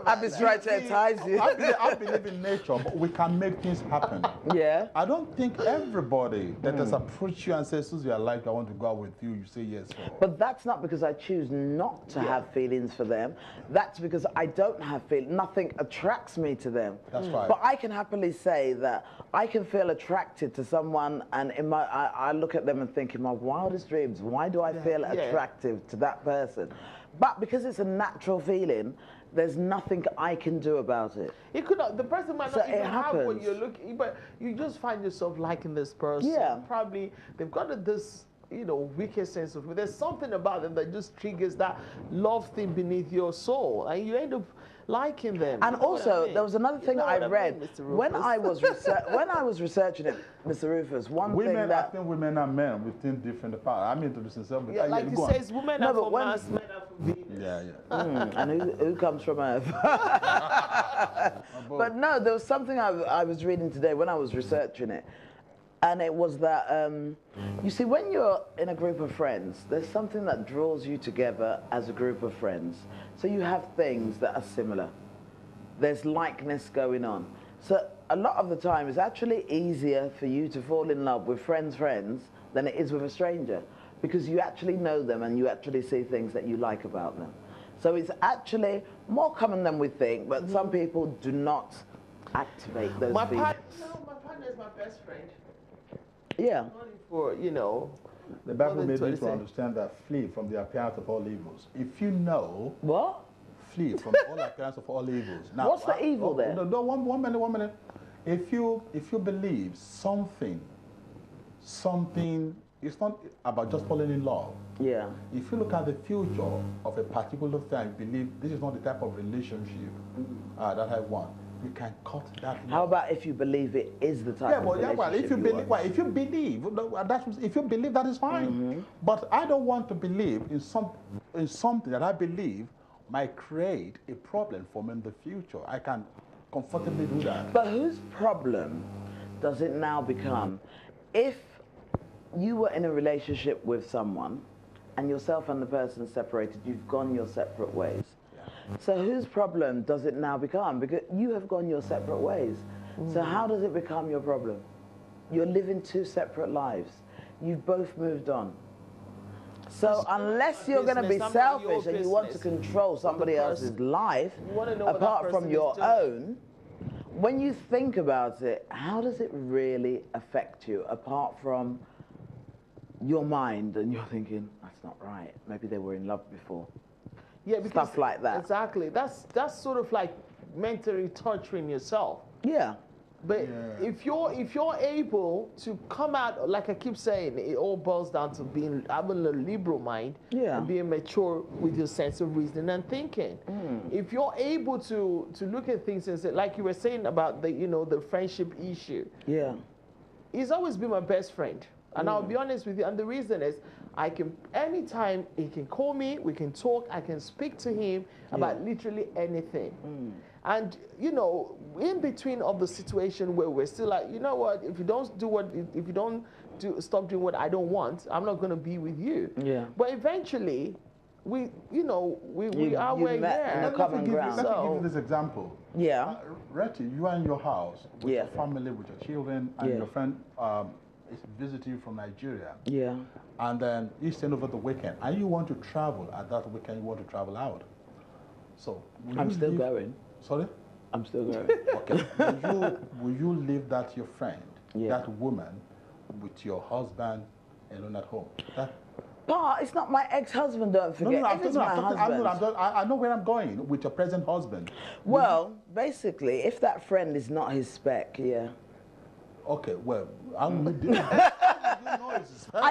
I've been trying to entice you. I believe in nature, but we can make things happen. Yeah. I don't think everybody that has approached you and says, Susie, I like you, I want to go out with you, you say yes. But that's not because I choose not to have feelings for them. That's because I don't have feelings. Nothing attracts me to them. That's right. But I can happily say that I can feel attracted to someone, and I look at them and think, in my wildest dreams, why do I feel attractive to that person? But because it's a natural feeling, there's nothing I can do about it. It could not, the person might not even have what you're looking, but you just find yourself liking this person. Yeah. Probably they've got this, you know, wicked sense of, there's something about them that just triggers that love thing beneath your soul, and you end up liking them. And also, there was another thing I read when I was researching it, Mr. Rufus. Women, I think women and men, we think different apart. I'm introducing myself. Yeah, like he says, women are for Mars, men are for Venus. Yeah. And who comes from Earth? But no, there was something I was reading today when I was researching it. And it was that, you see, when you're in a group of friends, there's something that draws you together as a group of friends. So you have things that are similar. There's likeness going on. So a lot of the time, it's actually easier for you to fall in love with friends than it is with a stranger, because you actually know them and you actually see things that you like about them. So it's actually more common than we think, but some people do not activate those feelings. My partner is my best friend. Yeah. Only for, you know. The Bible made me to understand that flee from the appearance of all evils. If you know. What? Flee from all appearance of all evils. Now, what's the evil there? No, one minute. If you believe something, it's not about just falling in love. Yeah. If you look at the future of a particular thing, believe this is not the type of relationship that I want. you can cut that. How about if you believe it is the type of relationship if you believe, if you believe that is fine. But I don't want to believe in something that I believe might create a problem for me in the future. I can comfortably do that. But whose problem does it now become if you were in a relationship with someone and yourself and the person separated, you've gone your separate ways? So whose problem does it now become? Because you have gone your separate ways. So how does it become your problem? You're living two separate lives. You've both moved on. So unless you're going to be selfish and you want to control somebody else's life, apart from your own, when you think about it, how does it really affect you, apart from your mind and you're thinking, that's not right, maybe they were in love before? Yeah, because stuff like that. Exactly. That's sort of like mentally torturing yourself. Yeah. But if you're able to come out, like I keep saying, it all boils down to having a liberal mind and being mature with your sense of reasoning and thinking. If you're able to look at things and say, like you were saying about the friendship issue. Yeah. He's always been my best friend. And I'll be honest with you, and the reason is, anytime he can call me, we can talk, I can speak to him about literally anything. And, in between of the situation where we're still like, you know what, if you don't stop doing what I don't want, I'm not going to be with you. Yeah. But eventually, we are where we are. Let me give you this example. Yeah. Retty, you are in your house with your family, with your children, and your friend is visiting you from Nigeria. Yeah. And then you staying over the weekend, and you want to travel at that weekend. You want to travel out. So I'm still going. Sorry. I'm still going. Okay. Will you leave that your friend, that woman, with your husband alone at home? But it's not my ex-husband. Don't forget. I know where I'm going with your present husband. Well, basically, if that friend is not his spec, Okay, well, I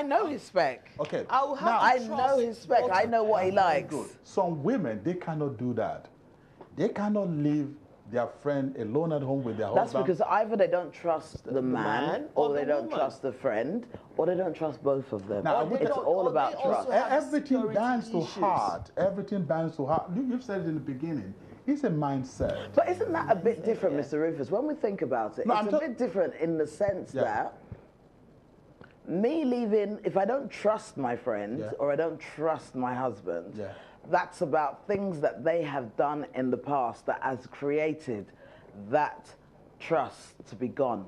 know his spec. Okay. I know his spec. Okay. I know what he likes. Good. Some women, they cannot do that. They cannot leave their friend alone at home with their husband. That's because either they don't trust the man or they don't trust the friend, or they don't trust both of them. Now, it's all about trust. Everything binds to heart. Everything binds to heart. You've said it in the beginning. It's a mindset. But isn't that a bit different, Mr. Rufus? When we think about it, it's a bit different in the sense that me leaving, if I don't trust my friend or I don't trust my husband, that's about things that they have done in the past that has created that trust to be gone.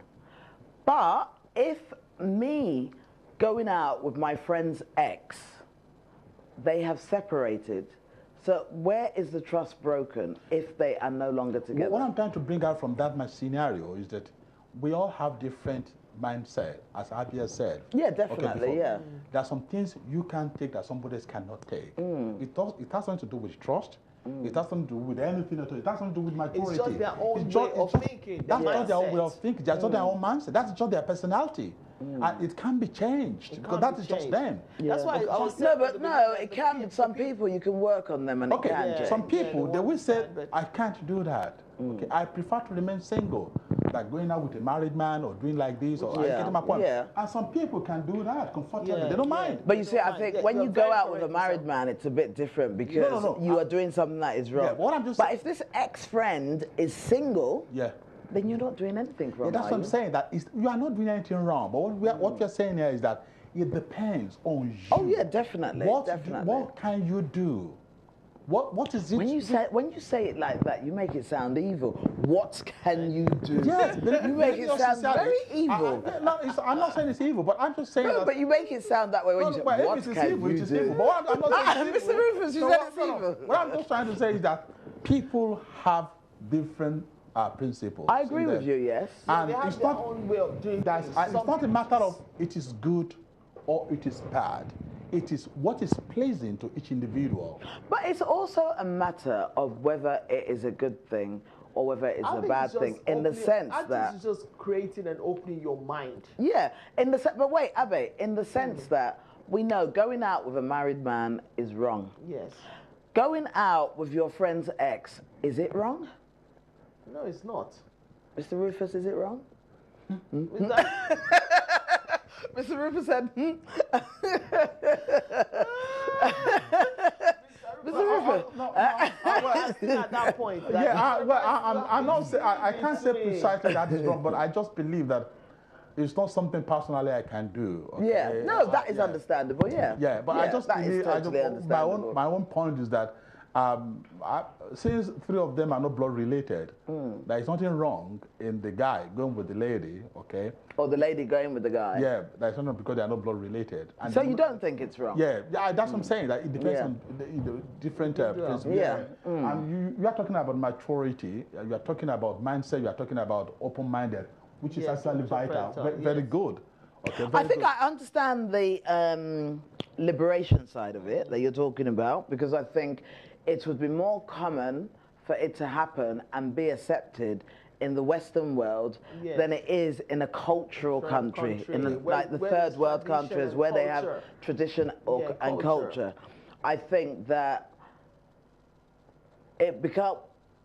But if me going out with my friend's ex, they have separated, so where is the trust broken if they are no longer together? What I'm trying to bring out from that scenario is that we all have different mindset, as Abia said. Yeah, definitely, There are some things you can take that somebody else cannot take. It has something to do with trust. It has nothing to do with anything at all. It has something to do with maturity. It's just their own way of thinking. That's not their own way of thinking. That's not their own mindset. That's just their personality. And it can be changed because that is just them. That's why I was it can. Some people you can work on them and it can change. Some people they will say, I can't do that. Okay, I prefer to remain single, like going out with a married man or doing like this or getting my point. And some people can do that comfortably. They don't mind. But you see, I think when you go out with a married man, it's a bit different because you are doing something that is wrong. But if this ex-friend is single, then you're not doing anything wrong. That's what I'm saying. That you are not doing anything wrong. But what we're saying here is that it depends on you. Oh yeah, definitely. What can you do? What is it? When you say it like that, you make it sound evil. What can you do? Yes, you make it sound very evil. I'm not saying it's evil, but I'm just saying. No, but you make it sound that way when you say, "What can you do?" But I'm not saying it's evil. Mr. Rufus, you said it's evil. What I'm just trying to say is that people have different principles. I agree with you. Yes, and it's not own way of doing that. It's not a matter of it is good or it is bad. It is what is pleasing to each individual. But it's also a matter of whether it is a good thing or whether it's a bad thing, in the sense that it's just creating and opening your mind. Yeah, but wait, Abe, in the sense that we know going out with a married man is wrong. Yes. Going out with your friend's ex, is it wrong? No, it's not. Mr. Rufus, is it wrong? Mr. Rufus said, Mr. Rufus. At that point. I'm not saying, I can't say precisely that is wrong, but I just believe that it's not something personally I can do. Okay? Yeah, no, that is understandable, yeah. Yeah, but I just believe, understandable. my own point is that since 3 of them are not blood related, there is nothing wrong in the guy going with the lady, okay? Or the lady going with the guy. Yeah, that's not because they are not blood related. And so you don't think it's wrong? Yeah, that's what I'm saying. That it depends on the different principles. Yeah. And you are talking about maturity, you are talking about mindset, you are talking about open-minded, which is actually vital, very good. Okay, I think I understand the liberation side of it that you're talking about, because I think it would be more common for it to happen and be accepted in the Western world than it is in a cultural country, in like the third world countries where they have tradition and culture. I think that it becomes,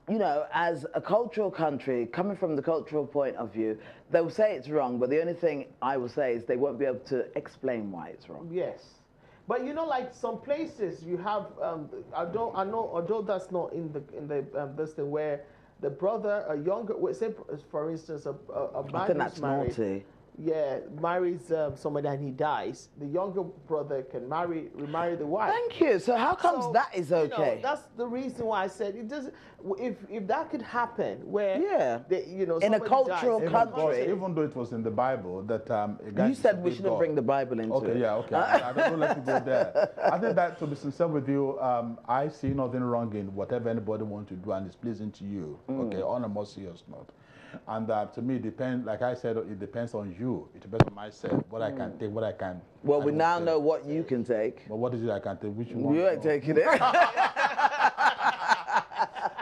you know, as a cultural country, coming from the cultural point of view, they'll say it's wrong, but the only thing I will say is they won't be able to explain why it's wrong. Yes. But you know, like some places you have, although that's not in the this thing where the brother, a younger, say for instance, a man I think that's married, naughty. Yeah, marries somebody and he dies. The younger brother can remarry the wife. Thank you. So how comes that is okay? You know, that's the reason why I said it doesn't. If that could happen, where in a cultural country, even though it was in the Bible that a guy. You said we shouldn't bring the Bible into it. Okay, yeah, okay. I don't let you go there. I think that, to be sincere with you, I see nothing wrong in whatever anybody wants to do and is pleasing to you. Okay, on a more serious note. And to me, it depends, like I said, it depends on you. It depends on myself, what I can take, what I can. Well, we now know what you can take. But what is it I can take? Which one? You ain't taking it.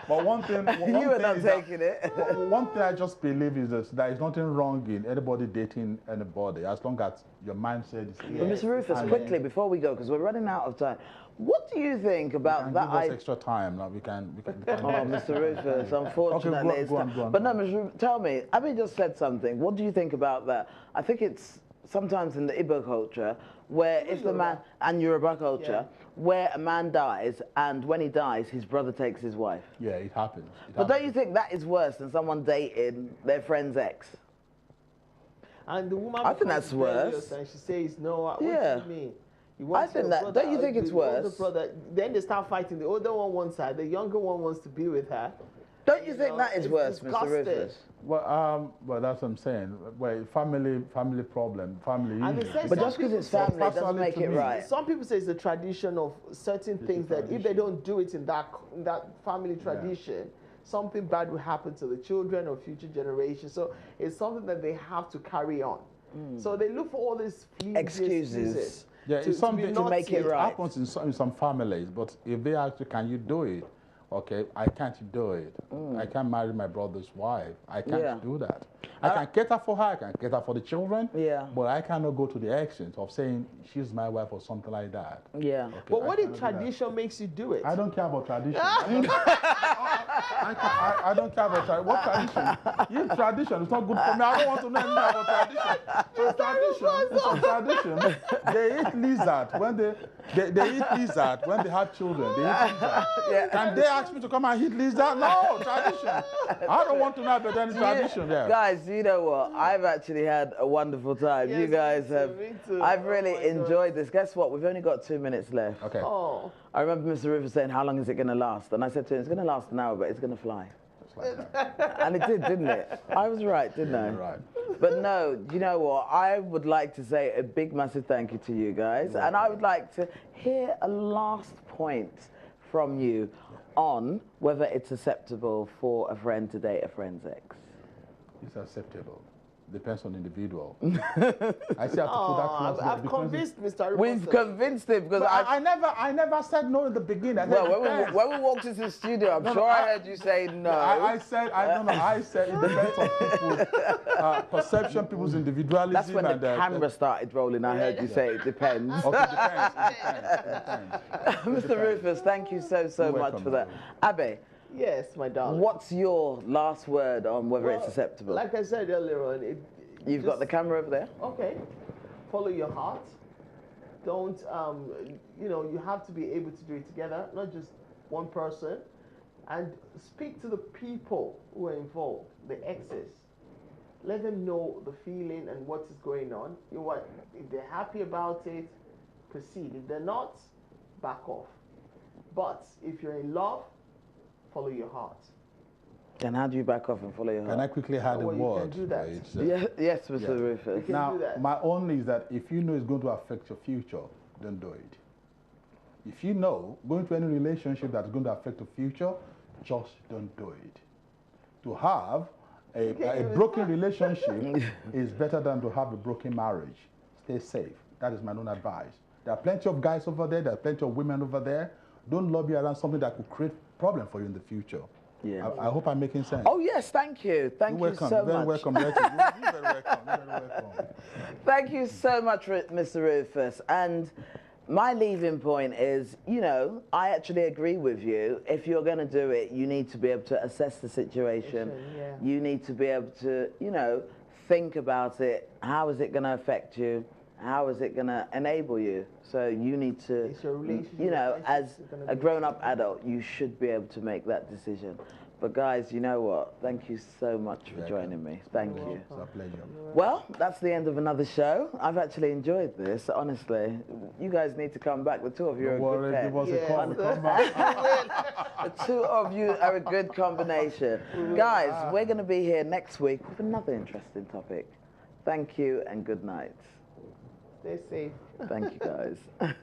But one thing, you are not taking it. One thing I just believe is that there is nothing wrong in anybody dating anybody, as long as your mindset is clear. But Mr. Rufus, quickly before we go, because we're running out of time, what do you think about that? Give us extra time. Now we can oh, Mr. Rufus, unfortunately, okay, go on. But no, Mr. Rufus, tell me. Abby just said something. What do you think about that? I think it's sometimes in the Igbo culture, where if the man, and Yoruba culture, where a man dies, and when he dies, his brother takes his wife. Yeah, it happens. But don't you think that is worse than someone dating their friend's ex? And the woman, I think that's worse. And she says, no, what do you mean? I think that, don't you think it's worse? Brother, then they start fighting. The older one wants her, the younger one wants to be with her. Don't you think that is worse, Mr. Rufus? Well, that's what I'm saying. Well, family problem, family issues. But just because it's family doesn't make it right. Some people say it's a tradition of certain things that if they don't do it in that family tradition, something bad will happen to the children or future generations. So it's something that they have to carry on. So they look for all these excuses. Yeah, it's something to make it right. It happens in some families, but if they ask you, can you do it? Okay, I can't do it. I can't marry my brother's wife. I can't do that. I can cater for her, I can cater for the children, but I cannot go to the extent of saying she's my wife or something like that. Yeah. Okay, but what if tradition makes you do it? I don't care about tradition. I don't care about tradition. What tradition? Yeah, tradition is not good for me. I don't want to know anything about tradition. So tradition, they eat lizard when they eat lizard when they have children. They eat lizard. Can they ask me to come and eat lizard? No, tradition. I don't want to know about any tradition there. Guys, you know what? I've actually had a wonderful time. Yes, you guys have. Me too. I've really enjoyed this. Guess what? We've only got 2 minutes left. Okay. Oh. I remember Mr. Rufus saying, how long is it going to last? And I said to him, it's going to last an hour, but it's going to fly. And it did, didn't it? I was right, didn't I? Right. But no, you know what? I would like to say a big, massive thank you to you guys. And I would like to hear a last point from you on whether it's acceptable for a friend to date a friend's ex. It's acceptable. Depends on the individual. I see how to put that. I've convinced Mr. Rufus. We've convinced him because I never said no in the beginning. Well, when we walked into the studio, I'm sure I heard you say no. I said it depends on people's perception, people's individualism. That's when the camera started rolling. I heard you say it depends. Okay, depends. Mr. Rufus, thank you so much for that. Abby, Yes, my darling. What's your last word on whether it's acceptable? Like I said earlier on, You've got the camera over there. Okay. Follow your heart. Don't, you have to be able to do it together, not just one person. And speak to the people who are involved, the exes. Let them know the feeling and what is going on. You know what? If they're happy about it, proceed. If they're not, back off. But if you're in love, follow your heart. And how do you back off and follow your heart? Can I quickly add a word? You can do that. Yes, Mr. Rufus. Now, my only is that if you know it's going to affect your future, don't do it. If you know going to any relationship that's going to affect your future, just don't do it. To have a broken relationship is better than to have a broken marriage. Stay safe. That is my own advice. There are plenty of guys over there. There are plenty of women over there. Don't lobby around something that could create problem for you in the future. Yeah. I hope I'm making sense. Oh yes, thank you. Thank you so much. You're very welcome. You're very welcome. You're very welcome. Thank you so much, Mr. Rufus. And my leaving point is, I actually agree with you. If you're going to do it, you need to be able to assess the situation. Yeah. You need to be able to, think about it. How is it going to affect you? How is it going to enable you? So you need to, as a grown-up adult, you should be able to make that decision. But guys, you know what? Thank you so much for joining me. Thank you. It's a pleasure. Well, that's the end of another show. I've actually enjoyed this, honestly. You guys need to come back. The two of you are a good pair. Give us a call. Come back. The two of you are a good combination. Guys, we're going to be here next week with another interesting topic. Thank you and good night. Stay safe. Thank you, guys.